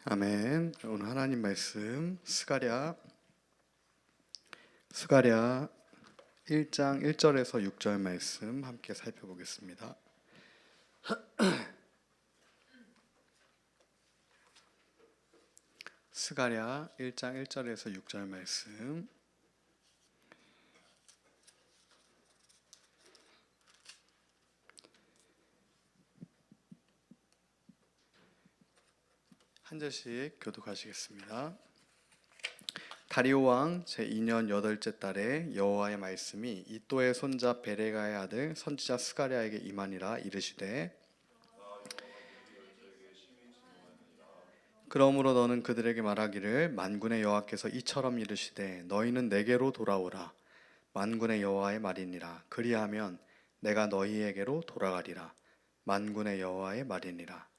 아멘. 오늘 하나님 말씀 스가랴 1장 1절에서 6절 말씀 함께 살펴보겠습니다. 스가랴 1장 1절에서 6절 말씀. 한 절씩 교독하시겠습니다. 다리오 왕 제2년 8째 달에 여호와의 말씀이 이또의 손자 베레가의 아들 선지자 스가랴에게 임하니라. 이르시되 그러므로 너는 그들에게 말하기를 만군의 여호와께서 이처럼 이르시되 너희는 내게로 돌아오라. 만군의 여호와의 말이니라. 그리하면 내가 너희에게로 돌아가리라. 만군의 여호와의 말이니라.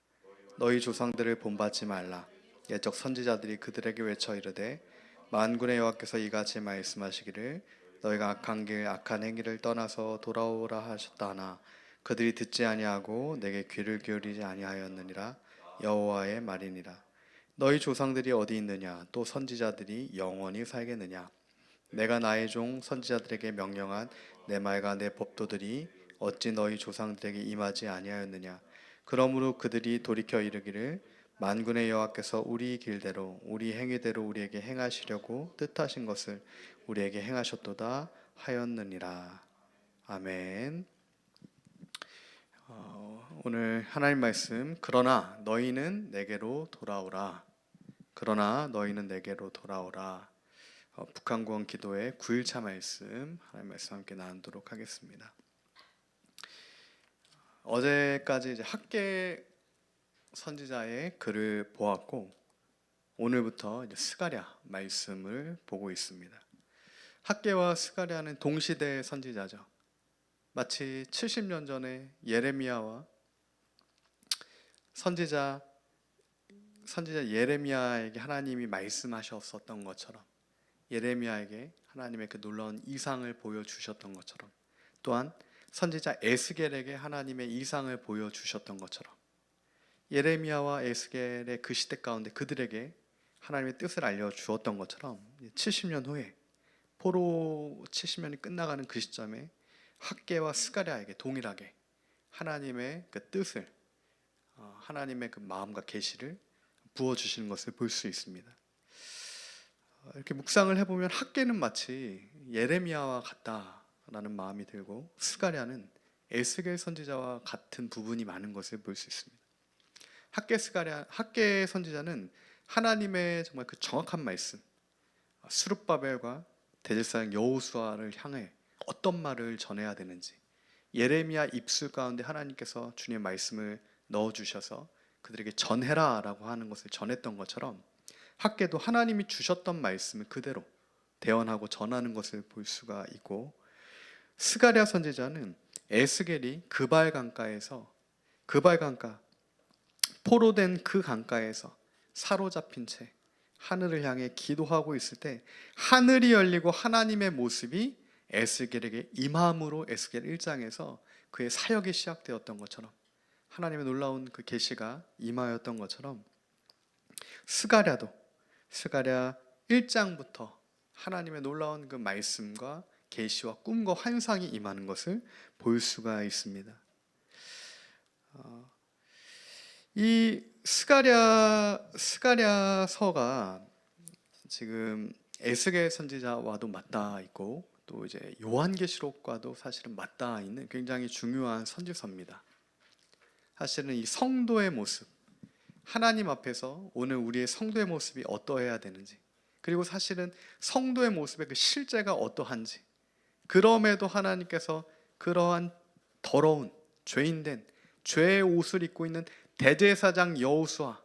너희 조상들을 본받지 말라. 옛적 선지자들이 그들에게 외쳐 이르되 만군의 여호와께서 이같이 말씀하시기를 너희가 악한 길 악한 행위를 떠나서 돌아오라 하셨다 하나 그들이 듣지 아니하고 내게 귀를 기울이지 아니하였느니라. 여호와의 말이니라. 너희 조상들이 어디 있느냐? 또 선지자들이 영원히 살겠느냐? 내가 나의 종 선지자들에게 명령한 내 말과 내 법도들이 어찌 너희 조상들에게 임하지 아니하였느냐? 그러므로 그들이 돌이켜 이르기를 만군의 여호와께서 우리 길대로 우리 행위대로 우리에게 행하시려고 뜻하신 것을 우리에게 행하셨도다 하였느니라. 아멘. 오늘 하나님 말씀, 그러나 너희는 내게로 돌아오라. 그러나 너희는 내게로 돌아오라. 북한구원 기도의 9일차 말씀, 하나님 말씀 함께 나누도록 하겠습니다. 어제까지 이제 학계 선지자의 글을 보았고 오늘부터 이제 스가랴 말씀을 보고 있습니다. 학계와 스가랴는 동시대 선지자죠. 마치 70년 전에 예레미야와 선지자 예레미야에게 하나님이 말씀하셨었던 것처럼, 예레미야에게 하나님의 그 놀라운 이상을 보여주셨던 것처럼, 또한 선지자 에스겔에게 하나님의 이상을 보여주셨던 것처럼, 예레미야와 에스겔의 그 시대 가운데 그들에게 하나님의 뜻을 알려주었던 것처럼 70년 후에 포로 70년이 끝나가는 그 시점에 학계와 스가랴에게 동일하게 하나님의 그 뜻을, 하나님의 그 마음과 계시를 부어주시는 것을 볼 수 있습니다. 이렇게 묵상을 해보면 학계는 마치 예레미야와 같다라는 마음이 들고 스가랴는 에스겔 선지자와 같은 부분이 많은 것을 볼 수 있습니다. 학계 선지자는 하나님의 정말 그 정확한 말씀, 스룹바벨과 대제사장 여호수아를 향해 어떤 말을 전해야 되는지, 예레미야 입술 가운데 하나님께서 주님의 말씀을 넣어주셔서 그들에게 전해라 라고 하는 것을 전했던 것처럼 학계도 하나님이 주셨던 말씀을 그대로 대언하고 전하는 것을 볼 수가 있고, 스가랴 선지자는 에스겔이 그발 강가에서 포로된 그 강가에서 사로잡힌 채 하늘을 향해 기도하고 있을 때 하늘이 열리고 하나님의 모습이 에스겔에게 임함으로 에스겔 1장에서 그의 사역이 시작되었던 것처럼, 하나님의 놀라운 그 계시가 임하였던 것처럼 스가랴 1장부터 하나님의 놀라운 그 말씀과 계시와 꿈과 환상이 임하는 것을 볼 수가 있습니다. 이 스가랴서가 지금 에스겔 선지자와도 맞닿아 있고 또 이제 요한계시록과도 사실은 맞닿아 있는 굉장히 중요한 선지서입니다. 사실은 이 성도의 모습, 하나님 앞에서 오늘 우리의 성도의 모습이 어떠해야 되는지, 그리고 사실은 성도의 모습의 그 실제가 어떠한지, 그럼에도 하나님께서 그러한 더러운 죄인된 죄의 옷을 입고 있는 대제사장 여호수아,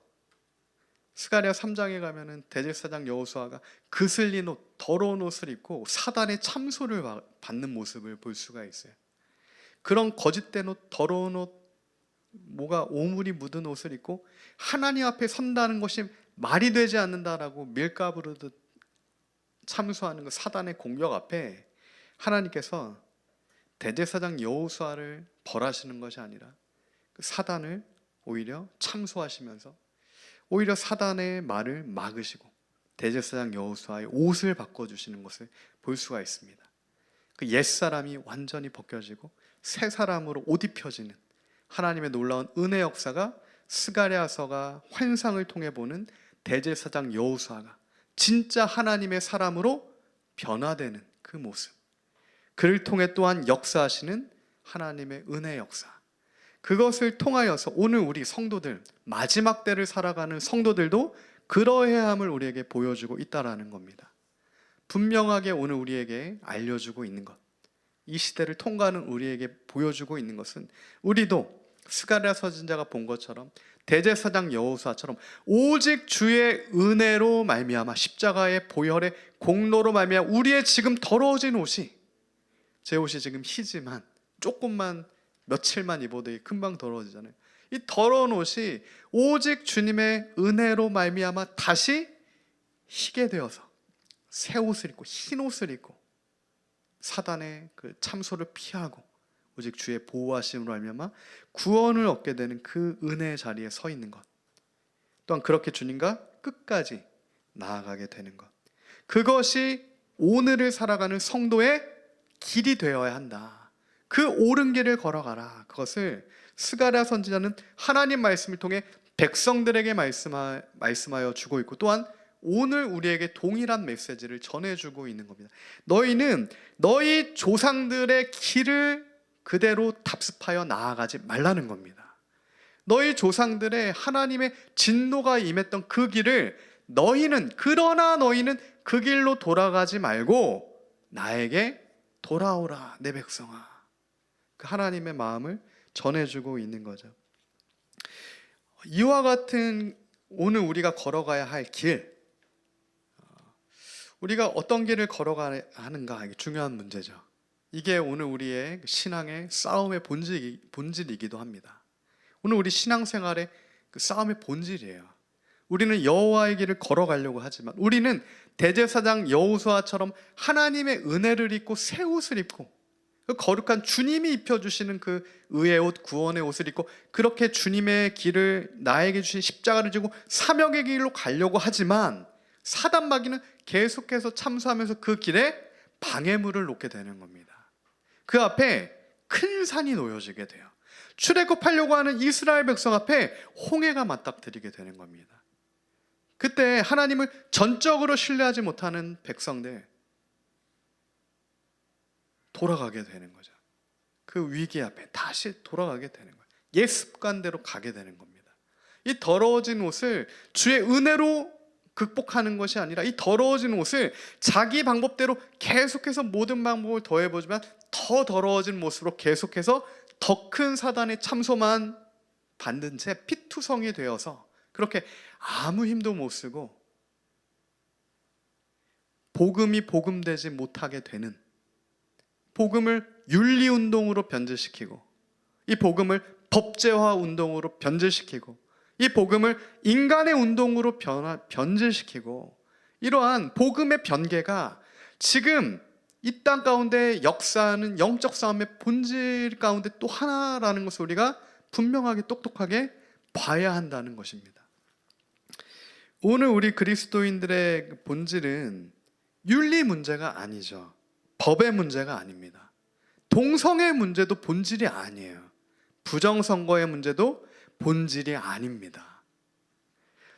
스가랴 3장에 가면은 대제사장 여호수아가 그슬린 옷, 더러운 옷을 입고 사단의 참소를 받는 모습을 볼 수가 있어요. 그런 거짓된 옷, 더러운 옷, 뭐가 오물이 묻은 옷을 입고 하나님 앞에 선다는 것이 말이 되지 않는다라고 밀가부르듯 참소하는 그 사단의 공격 앞에 하나님께서 대제사장 여호수아를 벌하시는 것이 아니라 그 사단을 오히려 참소하시면서 오히려 사단의 말을 막으시고 대제사장 여호수아의 옷을 바꿔주시는 것을 볼 수가 있습니다. 그 옛사람이 완전히 벗겨지고 새 사람으로 옷 입혀지는 하나님의 놀라운 은혜 역사가 스가랴서가 환상을 통해 보는 대제사장 여호수아가 진짜 하나님의 사람으로 변화되는 그 모습, 그를 통해 또한 역사하시는 하나님의 은혜 역사, 그것을 통하여서 오늘 우리 성도들, 마지막 때를 살아가는 성도들도 그러해야 함을 우리에게 보여주고 있다라는 겁니다. 분명하게 오늘 우리에게 알려주고 있는 것, 이 시대를 통과하는 우리에게 보여주고 있는 것은 우리도 스가랴 선지자가 본 것처럼 대제사장 여호수아처럼 오직 주의 은혜로 말미암아 십자가의 보혈의 공로로 말미암아 우리의 지금 더러워진 옷이, 제 옷이 지금 희지만 조금만 며칠만 입어도 금방 더러워지잖아요. 이 더러운 옷이 오직 주님의 은혜로 말미암아 다시 희게 되어서 새 옷을 입고 흰 옷을 입고 사단의 그 참소를 피하고 오직 주의 보호하심으로 말미암아 구원을 얻게 되는 그 은혜의 자리에 서 있는 것, 또한 그렇게 주님과 끝까지 나아가게 되는 것, 그것이 오늘을 살아가는 성도의 길이 되어야 한다. 그 옳은 길을 걸어가라. 그것을 스가랴 선지자는 하나님 말씀을 통해 백성들에게 말씀하여 주고 있고, 또한 오늘 우리에게 동일한 메시지를 전해주고 있는 겁니다. 너희는 너희 조상들의 길을 그대로 답습하여 나아가지 말라는 겁니다. 너희 조상들의 하나님의 진노가 임했던 그 길을 그러나 너희는 그 길로 돌아가지 말고 나에게 돌아오라 내 백성아. 그 하나님의 마음을 전해주고 있는 거죠. 이와 같은 오늘 우리가 걸어가야 할 길, 우리가 어떤 길을 걸어가야 하는가, 이게 중요한 문제죠. 이게 오늘 우리의 신앙의 싸움의 본질이기도 합니다. 오늘 우리 신앙생활의 그 싸움의 본질이에요. 우리는 여호와의 길을 걸어가려고 하지만 우리는 대제사장 여호수아처럼 하나님의 은혜를 입고 새 옷을 입고 그 거룩한 주님이 입혀주시는 그 의의 옷, 구원의 옷을 입고 그렇게 주님의 길을, 나에게 주신 십자가를 지고 사명의 길로 가려고 하지만 사단 마귀는 계속해서 참수하면서 그 길에 방해물을 놓게 되는 겁니다. 그 앞에 큰 산이 놓여지게 돼요. 출애굽하려고 하는 이스라엘 백성 앞에 홍해가 맞닥뜨리게 되는 겁니다. 그때 하나님을 전적으로 신뢰하지 못하는 백성들 돌아가게 되는 거죠. 그 위기 앞에 다시 돌아가게 되는 거예요. 옛 습관대로 가게 되는 겁니다. 이 더러워진 옷을 주의 은혜로 극복하는 것이 아니라 이 더러워진 옷을 자기 방법대로 계속해서 모든 방법을 더해보지만 더 더러워진 모습으로 계속해서 더 큰 사단의 참소만 받는 채 피투성이 되어서 그렇게 아무 힘도 못 쓰고 복음이 복음되지 못하게 되는, 복음을 윤리운동으로 변질시키고 이 복음을 법제화 운동으로 변질시키고 이 복음을 인간의 운동으로 변질시키고, 이러한 복음의 변개가 지금 이 땅 가운데 역사하는 영적 싸움의 본질 가운데 또 하나라는 것을 우리가 분명하게 똑똑하게 봐야 한다는 것입니다. 오늘 우리 그리스도인들의 본질은 윤리 문제가 아니죠. 법의 문제가 아닙니다. 동성애 문제도 본질이 아니에요. 부정선거의 문제도 본질이 아닙니다.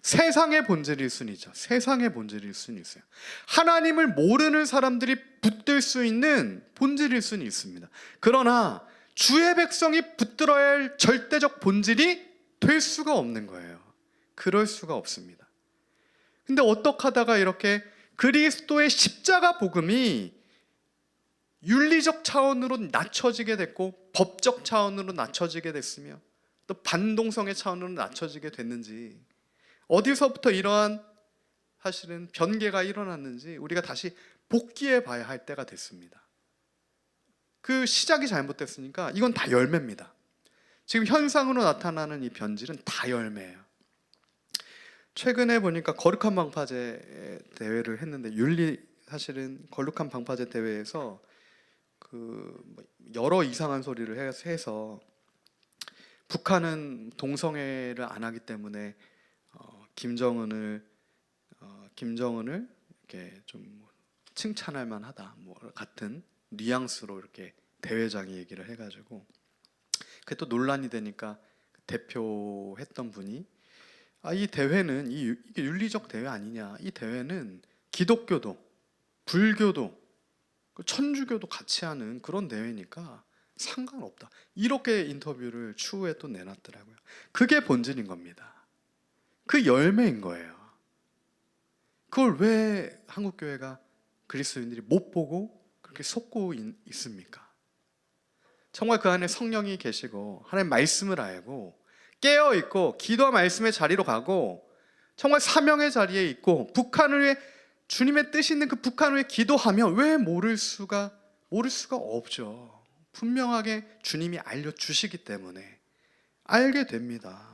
세상의 본질일 수는 있죠. 세상의 본질일 수는 있어요. 하나님을 모르는 사람들이 붙들 수 있는 본질일 수는 있습니다. 그러나 주의 백성이 붙들어야 할 절대적 본질이 될 수가 없는 거예요. 그럴 수가 없습니다. 근데 어떻게 하다가 이렇게 그리스도의 십자가 복음이 윤리적 차원으로 낮춰지게 됐고 법적 차원으로 낮춰지게 됐으며 또 반동성의 차원으로 낮춰지게 됐는지, 어디서부터 이러한 사실은 변개가 일어났는지 우리가 다시 복귀해 봐야 할 때가 됐습니다. 그 시작이 잘못됐으니까 이건 다 열매입니다. 지금 현상으로 나타나는 이 변질은 다 열매예요. 최근에 보니까 거룩한 방파제 대회를 했는데 사실은 거룩한 방파제 대회에서 여러 이상한 소리를 해서 북한은 동성애를 안 하기 때문에 김정은을 이렇게 좀 칭찬할 만하다 뭐 같은 뉘앙스로 이렇게 대회장이 얘기를 해가지고 그게 또 논란이 되니까 대표했던 분이 이 대회는 이게 윤리적 대회 아니냐, 이 대회는 기독교도 불교도 천주교도 같이 하는 그런 대회니까 상관없다, 이렇게 인터뷰를 추후에 또 내놨더라고요. 그게 본질인 겁니다. 그 열매인 거예요. 그걸 왜 한국교회가 그리스도인들이 못 보고 그렇게 속고 있습니까? 정말 그 안에 성령이 계시고 하나님 말씀을 알고 깨어있고 기도와 말씀의 자리로 가고 정말 사명의 자리에 있고 북한을 위해 주님의 뜻이 있는 그 북한을 위해 기도하면 왜 모를 수가 없죠. 분명하게 주님이 알려주시기 때문에 알게 됩니다.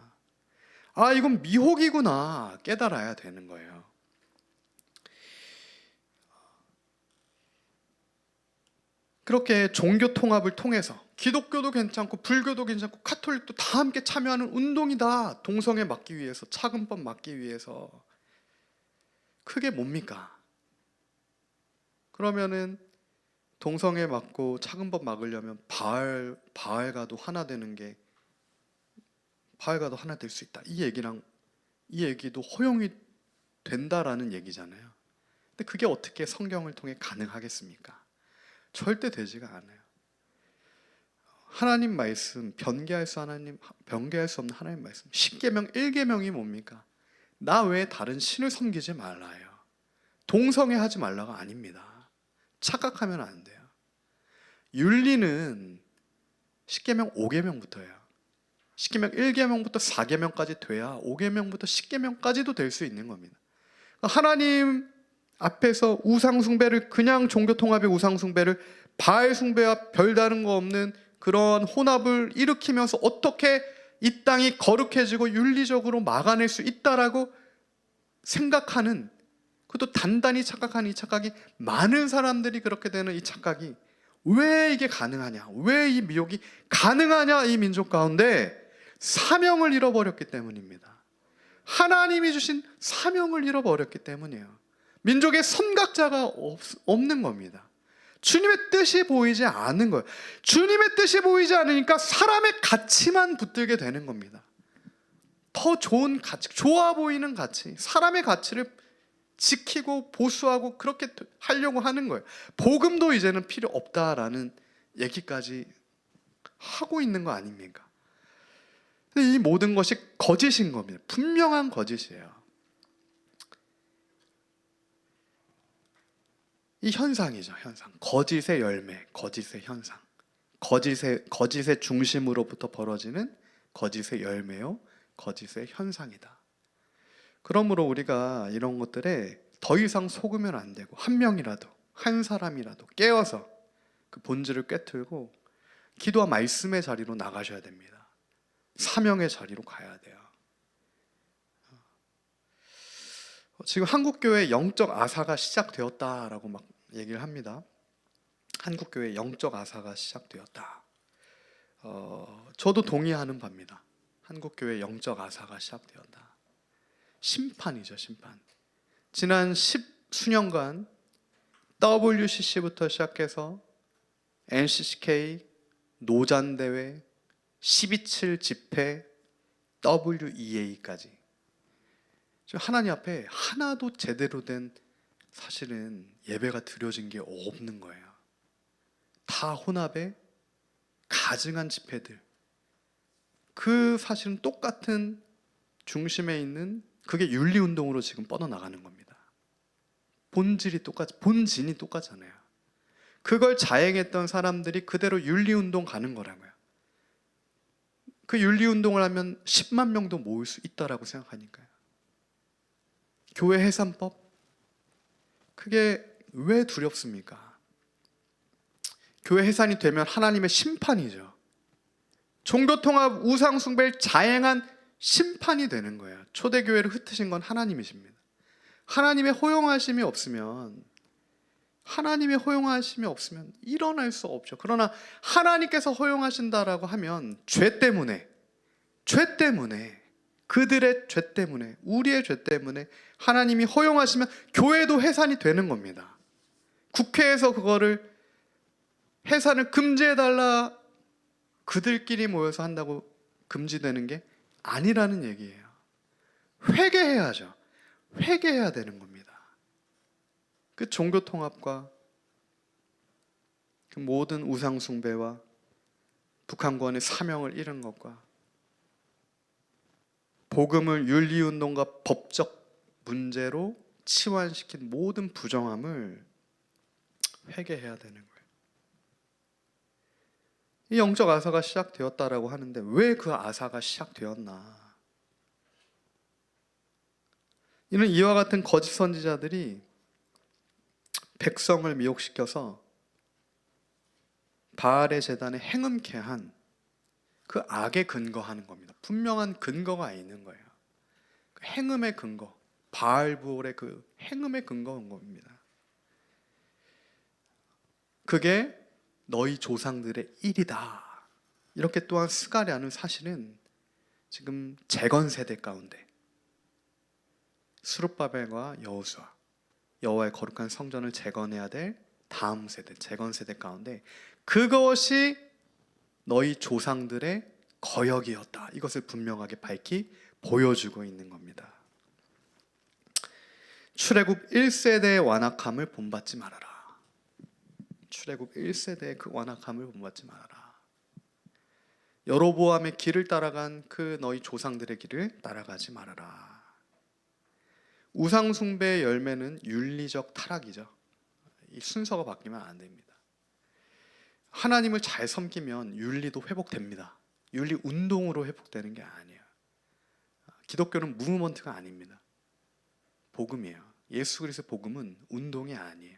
이건 미혹이구나 깨달아야 되는 거예요. 그렇게 종교 통합을 통해서 기독교도 괜찮고 불교도 괜찮고 카톨릭도 다 함께 참여하는 운동이다, 동성애 막기 위해서, 차근법 막기 위해서. 그게 뭡니까? 그러면은 동성애 막고 차근법 막으려면 바알과도 하나 되는 게, 바알과도 하나 될 수 있다, 이 얘기도 허용이 된다라는 얘기잖아요. 근데 그게 어떻게 성경을 통해 가능하겠습니까? 절대 되지가 않아요. 하나님 말씀, 변개할 수 없는 하나님 말씀, 10계명 1계명이 뭡니까? 나 외에 다른 신을 섬기지 말라요. 동성애 하지 말라가 아닙니다. 착각하면 안 돼요. 윤리는 10계명 5계명부터예요. 10계명 1계명부터 4계명까지 돼야 5계명부터 10계명까지도 될 수 있는 겁니다. 하나님 앞에서 우상숭배를, 그냥 종교통합의 우상숭배를 바알 숭배와 별다른 거 없는 그런 혼합을 일으키면서 어떻게 이 땅이 거룩해지고 윤리적으로 막아낼 수 있다라고 생각하는, 그것도 단단히 착각하는 이 착각이, 많은 사람들이 그렇게 되는 이 착각이 왜 이게 가능하냐, 왜 이 미혹이 가능하냐, 이 민족 가운데 사명을 잃어버렸기 때문입니다. 하나님이 주신 사명을 잃어버렸기 때문이에요. 민족의 선각자가 없는 겁니다. 주님의 뜻이 보이지 않는 거예요. 주님의 뜻이 보이지 않으니까 사람의 가치만 붙들게 되는 겁니다. 더 좋은 가치, 좋아 보이는 가치, 사람의 가치를 지키고 보수하고 그렇게 하려고 하는 거예요. 복음도 이제는 필요 없다라는 얘기까지 하고 있는 거 아닙니까? 근데 이 모든 것이 거짓인 겁니다. 분명한 거짓이에요. 이 현상이죠, 현상. 거짓의 열매, 거짓의 현상. 거짓의 중심으로부터 벌어지는 거짓의 열매요, 거짓의 현상이다. 그러므로 우리가 이런 것들에 더 이상 속으면 안 되고, 한 명이라도, 한 사람이라도 깨어서 그 본질을 꿰뚫고 기도와 말씀의 자리로 나가셔야 됩니다. 사명의 자리로 가야 돼요. 지금 한국교회 영적 아사가 시작되었다라고 막 얘기를 합니다. 한국교회 영적 아사가 시작되었다. 저도 동의하는 바입니다. 한국교회 영적 아사가 시작되었다. 심판이죠, 심판. 지난 10수년간 WCC부터 시작해서 NCCK, 노잔대회, 12.7 집회, WEA까지 하나님 앞에 하나도 제대로 된 사실은 예배가 드려진 게 없는 거예요. 다 혼합의 가증한 집회들, 그 사실은 똑같은 중심에 있는 그게 윤리운동으로 지금 뻗어나가는 겁니다. 본진이 똑같잖아요. 그걸 자행했던 사람들이 그대로 윤리운동 가는 거라고요. 그 윤리운동을 하면 10만 명도 모을 수 있다라고 생각하니까요. 교회 해산법, 그게 왜 두렵습니까? 교회 해산이 되면 하나님의 심판이죠. 종교통합 우상숭배를 자행한 심판이 되는 거예요. 초대교회를 흩으신 건 하나님이십니다. 하나님의 허용하심이 없으면 일어날 수 없죠. 그러나 하나님께서 허용하신다라고 하면 죄 때문에 그들의 죄 때문에, 우리의 죄 때문에 하나님이 허용하시면 교회도 해산이 되는 겁니다. 국회에서 그거를 해산을 금지해달라 그들끼리 모여서 한다고 금지되는 게 아니라는 얘기예요. 회개해야죠. 회개해야 되는 겁니다. 그 종교 통합과 그 모든 우상 숭배와 북한권의 사명을 잃은 것과 복음을 윤리운동과 법적 문제로 치환시킨 모든 부정함을 회개해야 되는 거예요. 이 영적 아사가 시작되었다라고 하는데 왜 그 아사가 시작되었나? 이는 이와 같은 거짓 선지자들이 백성을 미혹시켜서 바알의 제단에 행음케 한 그 악에 근거하는 겁니다. 분명한 근거가 있는 거예요. 행음의 근거, 바알부올의 그 행음의 근거인 겁니다. 그게 너희 조상들의 일이다. 이렇게 또한 스가랴는 사실은 지금 재건 세대 가운데 스룹바벨과 여호수아, 여호와의 거룩한 성전을 재건해야 될 다음 세대, 재건 세대 가운데 그것이 너희 조상들의 거역이었다. 이것을 분명하게 밝히 보여주고 있는 겁니다. 출애굽 1세대의 완악함을 본받지 말아라. 출애굽 1세대의 그 완악함을 본받지 말아라. 여로보암의 길을 따라간 그 너희 조상들의 길을 따라가지 말아라. 우상 숭배의 열매는 윤리적 타락이죠. 이 순서가 바뀌면 안 됩니다. 하나님을 잘 섬기면 윤리도 회복됩니다. 윤리 운동으로 회복되는 게 아니에요. 기독교는 무브먼트가 아닙니다. 복음이에요. 예수 그리스도의 복음은 운동이 아니에요.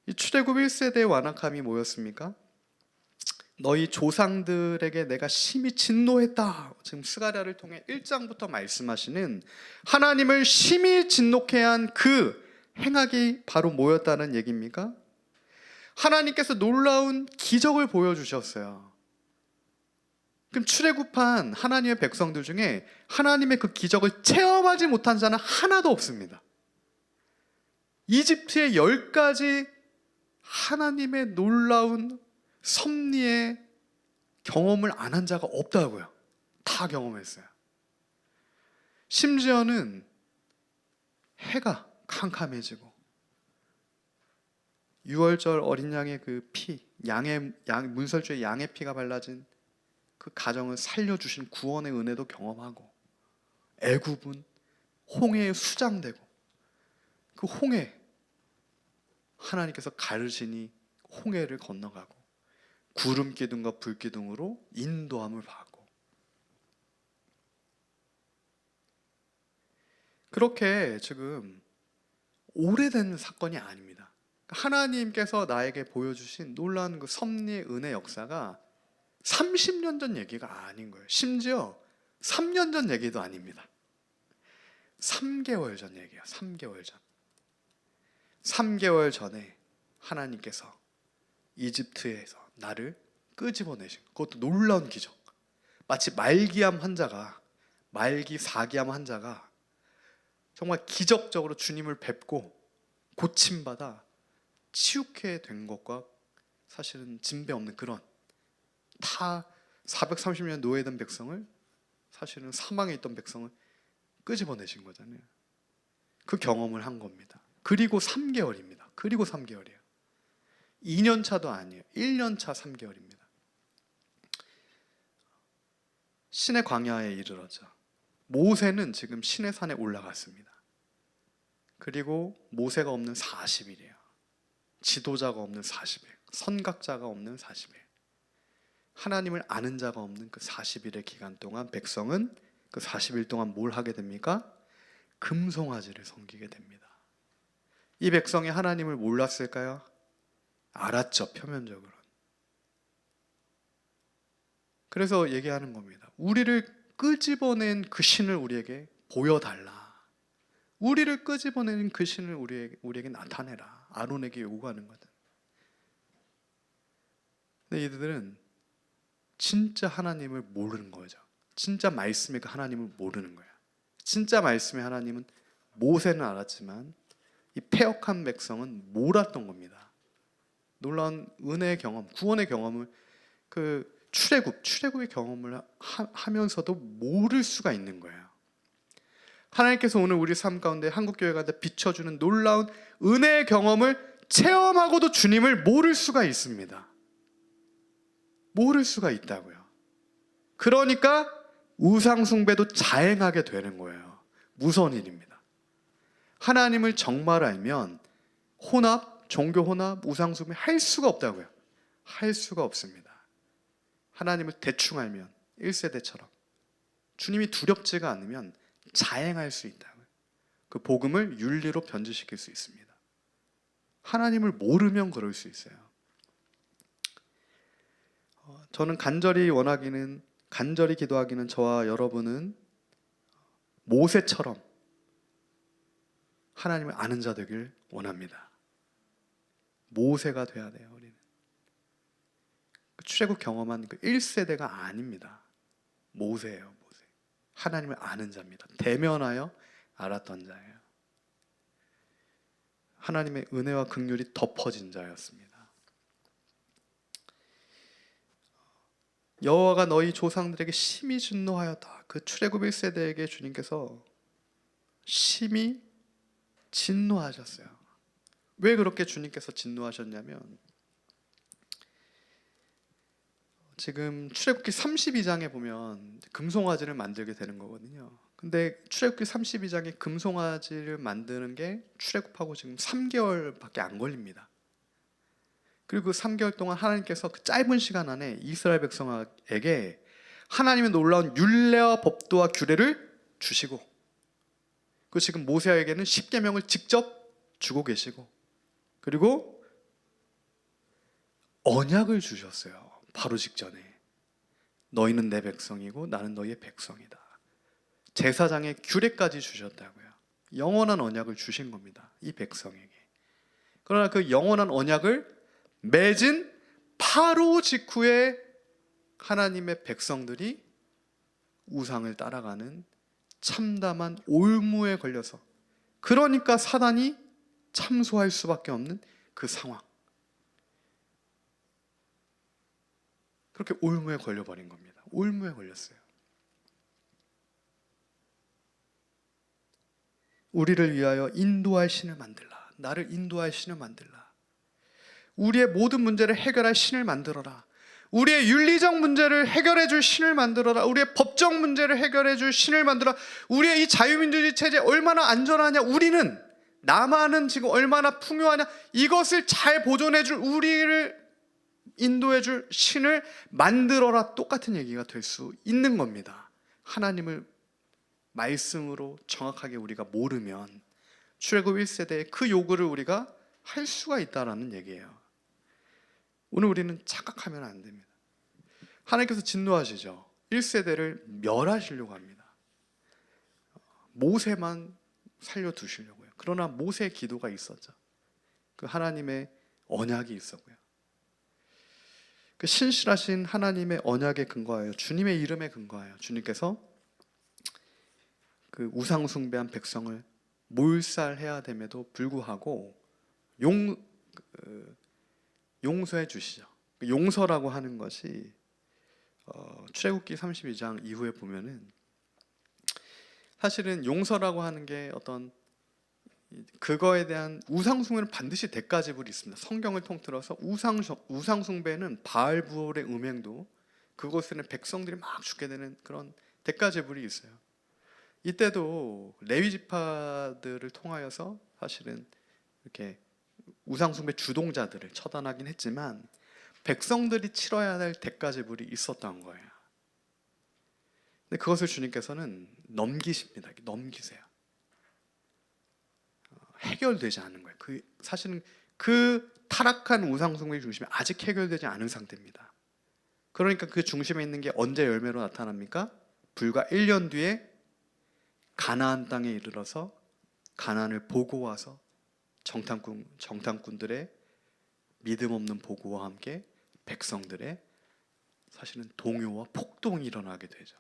이 출애굽 1세대의 완악함이 뭐였습니까? 너희 조상들에게 내가 심히 진노했다. 지금 스가랴를 통해 1장부터 말씀하시는 하나님을 심히 진노케 한 그 행악이 바로 뭐였다는 얘기입니까? 하나님께서 놀라운 기적을 보여주셨어요. 그럼 출애굽한 하나님의 백성들 중에 하나님의 그 기적을 체험하지 못한 자는 하나도 없습니다. 이집트의 10가지 하나님의 놀라운 섭리의 경험을 안 한 자가 없다고요. 다 경험했어요. 심지어는 해가 캄캄해지고 유월절 어린 양의 그 피, 문설주의 양의 피가 발라진 그 가정을 살려주신 구원의 은혜도 경험하고 애굽은 홍해에 수장되고 그 홍해 하나님께서 가르시니 홍해를 건너가고 구름 기둥과 불 기둥으로 인도함을 받고 그렇게 지금 오래된 사건이 아닙니다. 하나님께서 나에게 보여주신 놀라운 그 섭리의 은혜 역사가 30년 전 얘기가 아닌 거예요. 심지어 3년 전 얘기도 아닙니다. 3개월 전 얘기예요. 3개월 전. 3개월 전에 하나님께서 이집트에서 나를 끄집어내신 그것도 놀라운 기적. 마치 말기암 환자가 말기 4기암 환자가 정말 기적적으로 주님을 뵙고 고침받아 치유케 된 것과 사실은 진배 없는 그런 다 430년 노예된 백성을 사실은 사망에 있던 백성을 끄집어내신 거잖아요. 그 경험을 한 겁니다. 그리고 3개월입니다. 그리고 3개월이에요. 2년 차도 아니에요. 1년 차 3개월입니다. 신의 광야에 이르렀죠. 모세는 지금 신의 산에 올라갔습니다. 그리고 모세가 없는 40일이에요. 지도자가 없는 40일, 선각자가 없는 40일, 하나님을 아는 자가 없는 그 40일의 기간 동안 백성은 그 40일 동안 뭘 하게 됩니까? 금송아지를 섬기게 됩니다. 이 백성이 하나님을 몰랐을까요? 알았죠, 표면적으로. 그래서 얘기하는 겁니다. 우리를 끄집어낸 그 신을 우리에게 보여달라. 우리를 끄집어내는 그 신을 우리에게 나타내라. 아론에게 요구하는 거든. 근데 이들은 진짜 하나님을 모르는 거죠. 진짜 말씀의 그 하나님을 모르는 거예요. 진짜 말씀의 하나님은 모세는 알았지만 이 패역한 백성은 몰랐던 겁니다. 놀라운 은혜의 경험, 구원의 경험을 그 출애굽의 경험을 하면서도 모를 수가 있는 거예요. 하나님께서 오늘 우리 삶 가운데 한국교회 가운데 비춰주는 놀라운 은혜의 경험을 체험하고도 주님을 모를 수가 있습니다. 모를 수가 있다고요. 그러니까 우상 숭배도 자행하게 되는 거예요. 무서운 일입니다. 하나님을 정말 알면 혼합, 종교 혼합, 우상 숭배 할 수가 없다고요. 할 수가 없습니다. 하나님을 대충 알면 1세대처럼 주님이 두렵지가 않으면 자행할 수 있다고요. 그 복음을 윤리로 변질시킬 수 있습니다. 하나님을 모르면 그럴 수 있어요. 저는 간절히 기도하기는 저와 여러분은 모세처럼 하나님을 아는 자 되길 원합니다. 모세가 돼야 돼요. 우리는 출애굽 경험한 그 1세대가 아닙니다. 모세예요. 모세. 하나님을 아는 자입니다. 대면하여 알았던 자예요. 하나님의 은혜와 긍휼이 덮어진 자였습니다. 여호와가 너희 조상들에게 심히 진노하였다. 그 출애굽 1세대에게 주님께서 심히 진노하셨어요. 왜 그렇게 주님께서 진노하셨냐면 지금 출애굽기 32장에 보면 금송아지를 만들게 되는 거거든요. 근데 출애굽기 32장에 금송아지를 만드는 게 출애굽하고 지금 3개월밖에 안 걸립니다. 그리고 그 3개월 동안 하나님께서 그 짧은 시간 안에 이스라엘 백성에게 하나님의 놀라운 율례와 법도와 규례를 주시고, 그 지금 모세에게는 십계명을 직접 주고 계시고, 그리고 언약을 주셨어요. 바로 직전에 너희는 내 백성이고 나는 너희의 백성이다. 제사장의 규례까지 주셨다고요. 영원한 언약을 주신 겁니다. 이 백성에게. 그러나 그 영원한 언약을 맺은 바로 직후에 하나님의 백성들이 우상을 따라가는 참담한 올무에 걸려서, 그러니까 사단이 참소할 수밖에 없는 그 상황, 그렇게 올무에 걸려버린 겁니다. 올무에 걸렸어요. 우리를 위하여 인도할 신을 만들라. 나를 인도할 신을 만들라. 우리의 모든 문제를 해결할 신을 만들어라. 우리의 윤리적 문제를 해결해 줄 신을 만들어라. 우리의 법적 문제를 해결해 줄 신을 만들어라. 우리의 이 자유민주주의 체제 얼마나 안전하냐, 우리는 남한은 지금 얼마나 풍요하냐, 이것을 잘 보존해 줄, 우리를 인도해 줄 신을 만들어라. 똑같은 얘기가 될 수 있는 겁니다. 하나님을 말씀으로 정확하게 우리가 모르면 출애굽 1세대의 그 요구를 우리가 할 수가 있다라는 얘기예요. 오늘 우리는 착각하면 안 됩니다. 하나님께서 진노하시죠. 1세대를 멸하시려고 합니다. 모세만 살려두시려고요. 그러나 모세의 기도가 있었죠. 그 하나님의 언약이 있었고요. 그 신실하신 하나님의 언약에 근거하여, 주님의 이름에 근거하여 주님께서 그 우상 숭배한 백성을 몰살해야 됨에도 불구하고 용서해 주시죠. 용서라고 하는 것이 출애굽기 32장 이후에 보면은 사실은 용서라고 하는 게 어떤 그거에 대한 우상 숭배는 반드시 대가 지불이 있습니다. 성경을 통틀어서 우상 숭배는 바알부올의 음행도, 그곳에는 백성들이 막 죽게 되는 그런 대가 지불이 있어요. 이때도 레위 지파들을 통하여서 사실은 이렇게 우상 숭배 주동자들을 처단하긴 했지만 백성들이 치러야 할 대가 지불이 있었던 거예요. 근데 그것을 주님께서는 넘기십니다. 넘기세요. 해결되지 않은 거예요. 사실은 그 타락한 우상 숭배의 중심이 아직 해결되지 않은 상태입니다. 그러니까 그 중심에 있는 게 언제 열매로 나타납니까? 불과 1년 뒤에 가나안 땅에 이르러서 가나안을 보고 와서 정탐꾼들의 믿음 없는 보고와 함께 백성들의 사실은 동요와 폭동이 일어나게 되죠.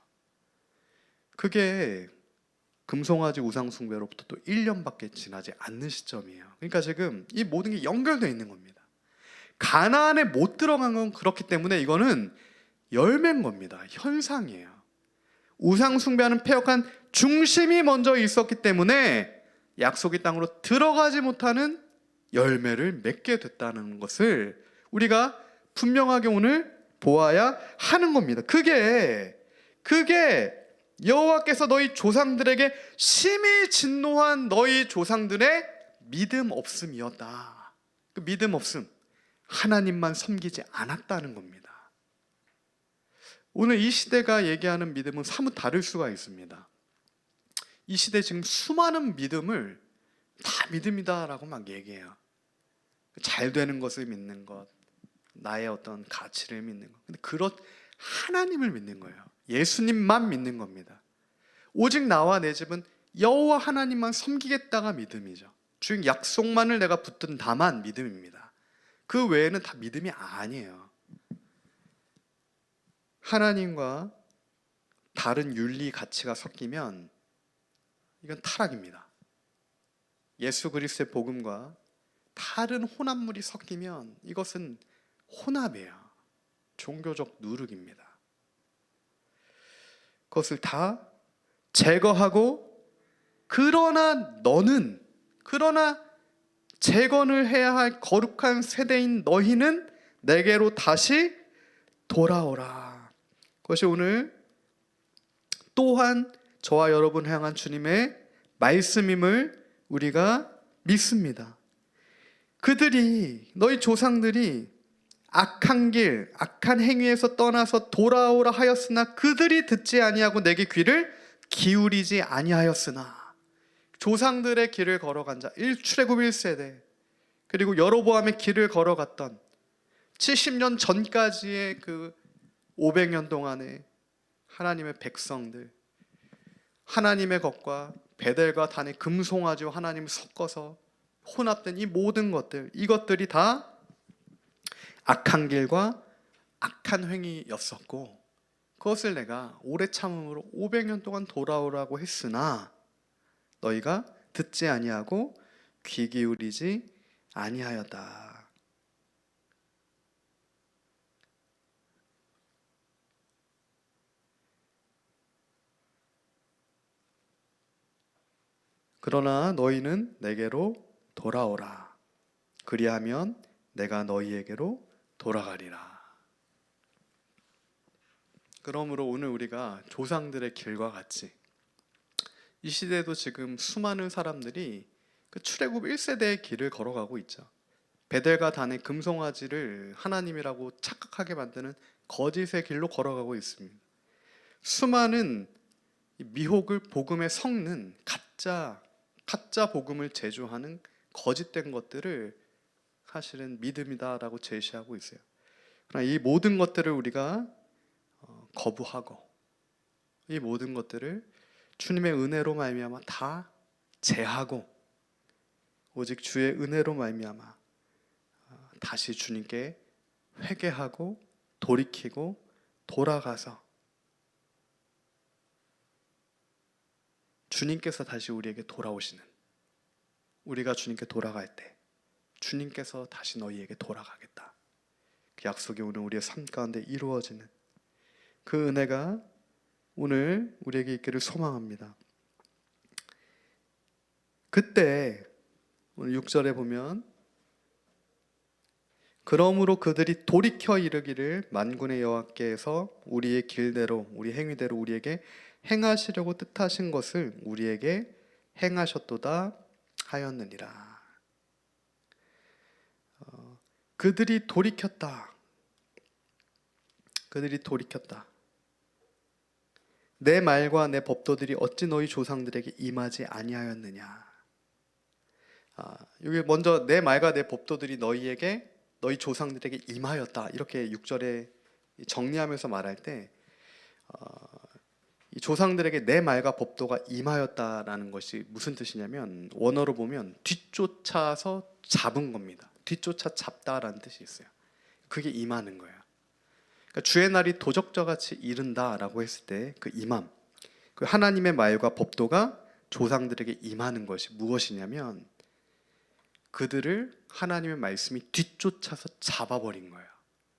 그게 금송아지 우상숭배로부터 또 1년밖에 지나지 않는 시점이에요. 그러니까 지금 이 모든 게 연결되어 있는 겁니다. 가나안에 못 들어간 건 그렇기 때문에 이거는 열매인 겁니다. 현상이에요. 우상숭배하는 패역한 중심이 먼저 있었기 때문에 약속의 땅으로 들어가지 못하는 열매를 맺게 됐다는 것을 우리가 분명하게 오늘 보아야 하는 겁니다. 그게 여호와께서 너희 조상들에게 심히 진노한 너희 조상들의 믿음 없음이었다. 그 믿음 없음, 하나님만 섬기지 않았다는 겁니다. 오늘 이 시대가 얘기하는 믿음은 사뭇 다를 수가 있습니다. 이 시대 지금 수많은 믿음을 다 믿음이다라고 막 얘기해요. 잘 되는 것을 믿는 것, 나의 어떤 가치를 믿는 것. 근데 하나님을 믿는 거예요. 예수님만 믿는 겁니다. 오직 나와 내 집은 여호와 하나님만 섬기겠다가 믿음이죠. 주의 약속만을 내가 붙든다만 믿음입니다. 그 외에는 다 믿음이 아니에요. 하나님과 다른 윤리 가치가 섞이면 이건 타락입니다. 예수 그리스도의 복음과 다른 혼합물이 섞이면 이것은 혼합이에요. 종교적 누룩입니다. 그것을 다 제거하고 그러나 재건을 해야 할 거룩한 세대인 너희는 내게로 다시 돌아오라. 그것이 오늘 또한 저와 여러분을 향한 주님의 말씀임을 우리가 믿습니다. 너희 조상들이 악한 길, 악한 행위에서 떠나서 돌아오라 하였으나 그들이 듣지 아니하고 내게 귀를 기울이지 아니하였으나, 조상들의 길을 걸어간 자, 출애굽 1세대 그리고 여로보암의 길을 걸어갔던 70년 전까지의 그 500년 동안의 하나님의 백성들, 하나님의 것과 베델과 단의 금송아지와 하나님을 섞어서 혼합된 이 모든 것들, 이것들이 다 악한 길과 악한 행위였었고, 그것을 내가 오래 참음으로 500년 동안 돌아오라고 했으나 너희가 듣지 아니하고 귀 기울이지 아니하였다. 그러나 너희는 내게로 돌아오라. 그리하면 내가 너희에게로 돌아가리라. 그러므로 오늘 우리가 조상들의 길과 같이 이 시대도 지금 수많은 사람들이 그 출애굽 1세대의 길을 걸어가고 있죠. 베델과 단의 금송아지를 하나님이라고 착각하게 만드는 거짓의 길로 걸어가고 있습니다. 수많은 미혹을 복음에 섞는 가짜 복음을 제조하는 거짓된 것들을 사실은 믿음이다라고 제시하고 있어요. 그러나 이 모든 것들을 우리가 거부하고 이 모든 것들을 주님의 은혜로 말미암아 다 제하고 오직 주의 은혜로 말미암아 다시 주님께 회개하고 돌이키고 돌아가서 주님께서 다시 우리에게 돌아오시는, 우리가 주님께 돌아갈 때 주님께서 다시 너희에게 돌아가겠다, 그 약속이 오늘 우리의 삶 가운데 이루어지는 그 은혜가 오늘 우리에게 있기를 소망합니다. 그때 오늘 6절에 보면 그러므로 그들이 돌이켜 이르기를 만군의 여호와께서 우리의 길대로 우리 행위대로 우리에게 행하시려고 뜻하신 것을 우리에게 행하셨도다 하였느니라. 그들이 돌이켰다. 내 말과 내 법도들이 어찌 너희 조상들에게 임하지 아니하였느냐. 여기 먼저 내 말과 내 법도들이 너희 조상들에게 임하였다, 이렇게 6절에 정리하면서 말할 때 이 조상들에게 내 말과 법도가 임하였다라는 것이 무슨 뜻이냐면, 원어로 보면 뒤쫓아서 잡은 겁니다. 뒤쫓아 잡다라는 뜻이 있어요. 그게 임하는 거예요. 그러니까 주의 날이 도적자같이 이른다라고 했을 때 그 임함, 그 하나님의 말과 법도가 조상들에게 임하는 것이 무엇이냐면 그들을 하나님의 말씀이 뒤쫓아서 잡아버린 거예요.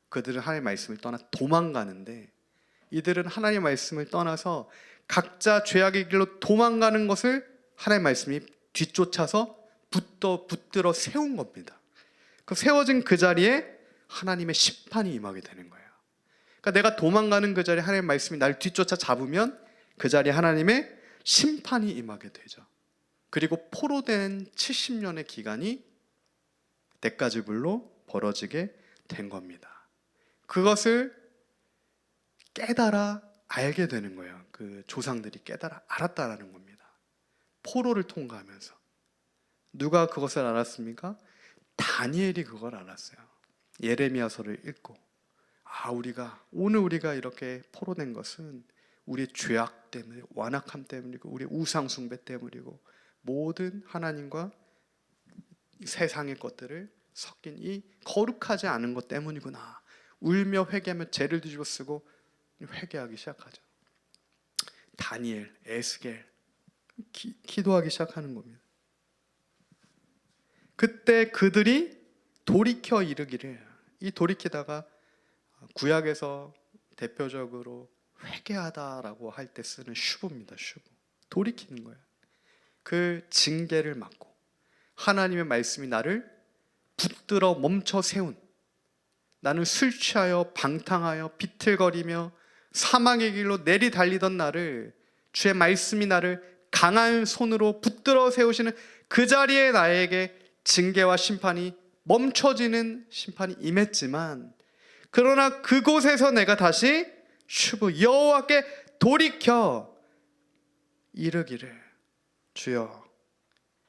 그들은 하나님의 말씀을 떠나 도망가는데 이들은 하나님의 말씀을 떠나서 각자 죄악의 길로 도망가는 것을 하나님의 말씀이 뒤쫓아서 붙들어 세운 겁니다. 그 세워진 그 자리에 하나님의 심판이 임하게 되는 거예요. 그러니까 내가 도망가는 그 자리에 하나님의 말씀이 나를 뒤쫓아 잡으면 그 자리에 하나님의 심판이 임하게 되죠. 그리고 포로된 70년의 기간이 때까지불로 벌어지게 된 겁니다. 그것을 깨달아 알게 되는 거예요. 그 조상들이 깨달아 알았다라는 겁니다. 포로를 통과하면서. 누가 그것을 알았습니까? 다니엘이 그걸 알았어요. 예레미야서를 읽고 오늘 우리가 이렇게 포로된 것은 우리의 죄악 때문에, 완악함 때문이고 우리의 우상 숭배 때문이고 모든 하나님과 세상의 것들을 섞인 이 거룩하지 않은 것 때문이구나. 울며 회개하며 죄를 뒤집어 쓰고 회개하기 시작하죠. 다니엘, 에스겔 기도하기 시작하는 겁니다. 그때 그들이 돌이켜 이르기를, 이 돌이키다가 구약에서 대표적으로 회개하다라고 할 때 쓰는 슈브입니다. 슈브. 돌이키는 거예요. 그 징계를 받고 하나님의 말씀이 나를 붙들어 멈춰 세운, 나는 술 취하여 방탕하여 비틀거리며 사망의 길로 내리 달리던 나를 주의 말씀이 나를 강한 손으로 붙들어 세우시는 그 자리에 나에게 징계와 심판이 멈춰지는 심판이 임했지만, 그러나 그곳에서 내가 다시 슈브 여호와께 돌이켜 이르기를, 주여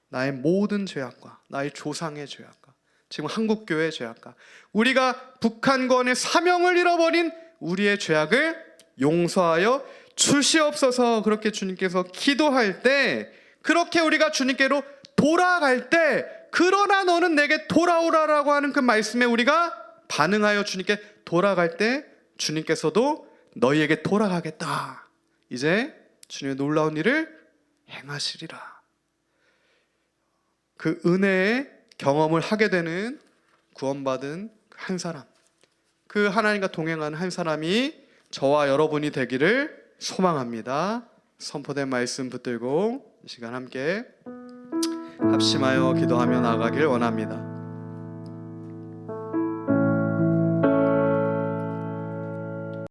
나의 모든 죄악과 나의 조상의 죄악과 지금 한국교회의 죄악과 우리가 북한권의 사명을 잃어버린 우리의 죄악을 용서하여 주시옵소서. 그렇게 주님께서 기도할 때, 그렇게 우리가 주님께로 돌아갈 때, 그러나 너는 내게 돌아오라라고 하는 그 말씀에 우리가 반응하여 주님께 돌아갈 때 주님께서도 너희에게 돌아가겠다, 이제 주님의 놀라운 일을 행하시리라. 그 은혜의 경험을 하게 되는 구원받은 한 사람, 그 하나님과 동행하는 한 사람이 저와 여러분이 되기를 소망합니다. 선포된 말씀 붙들고 이 시간 함께 합심하여 기도하며 나아가길 원합니다.